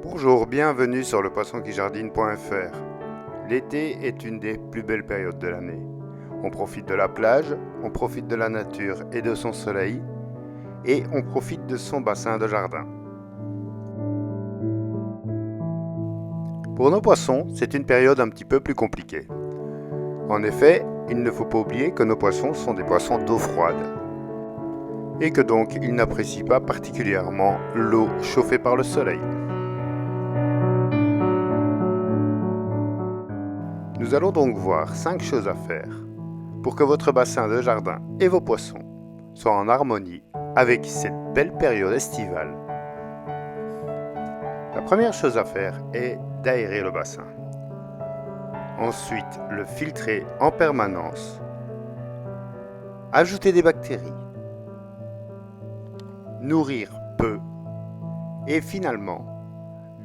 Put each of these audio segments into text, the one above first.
Bonjour, bienvenue sur lepoissonquijardine.fr. L'été est une des plus belles périodes de l'année. On profite de la plage, on profite de la nature et de son soleil, et on profite de son bassin de jardin. Pour nos poissons, c'est une période un petit peu plus compliquée. En effet, il ne faut pas oublier que nos poissons sont des poissons d'eau froide, et que donc ils n'apprécient pas particulièrement l'eau chauffée par le soleil. Nous allons donc voir 5 choses à faire pour que votre bassin de jardin et vos poissons soient en harmonie avec cette belle période estivale. La première chose à faire est d'aérer le bassin. Ensuite, le filtrer en permanence. Ajouter des bactéries. Nourrir peu. Et finalement,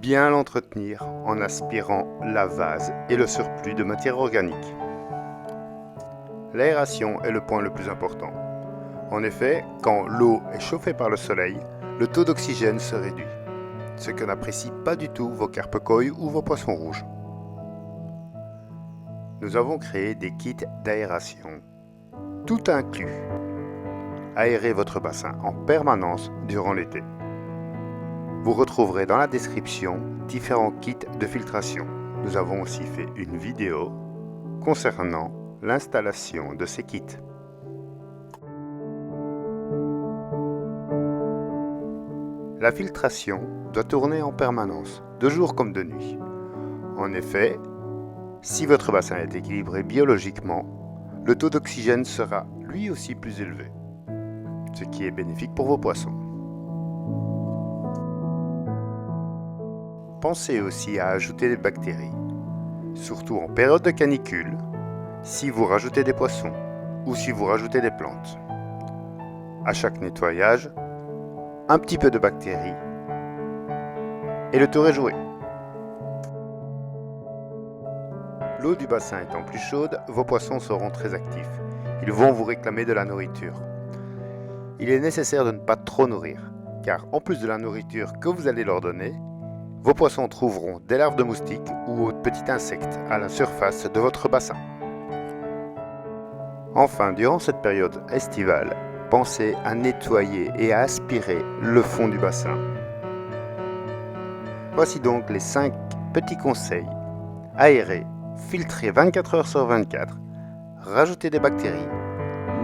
bien l'entretenir en aspirant la vase et le surplus de matière organique. L'aération est le point le plus important. En effet, quand l'eau est chauffée par le soleil, le taux d'oxygène se réduit, ce que n'apprécient pas du tout vos carpe koi ou vos poissons rouges. Nous avons créé des kits d'aération, tout inclus. Aérez votre bassin en permanence durant l'été. Vous retrouverez dans la description différents kits de filtration. Nous avons aussi fait une vidéo concernant l'installation de ces kits. La filtration doit tourner en permanence, de jour comme de nuit. En effet, si votre bassin est équilibré biologiquement, le taux d'oxygène sera lui aussi plus élevé, ce qui est bénéfique pour vos poissons. Pensez aussi à ajouter des bactéries, surtout en période de canicule, si vous rajoutez des poissons ou si vous rajoutez des plantes. À chaque nettoyage, un petit peu de bactéries et le tour est joué. L'eau du bassin étant plus chaude, vos poissons seront très actifs. Ils vont vous réclamer de la nourriture. Il est nécessaire de ne pas trop nourrir, car en plus de la nourriture que vous allez leur donner, vos poissons trouveront des larves de moustiques ou autres petits insectes à la surface de votre bassin. Enfin, durant cette période estivale, pensez à nettoyer et à aspirer le fond du bassin. Voici donc les 5 petits conseils. Aérer, filtrer 24 heures sur 24, rajouter des bactéries,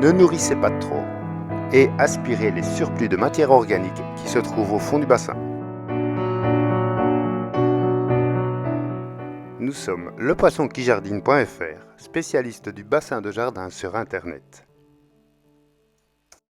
ne nourrissez pas trop et aspirez les surplus de matière organique qui se trouvent au fond du bassin. Nous sommes lepoissonquijardine.fr, spécialiste du bassin de jardin sur Internet.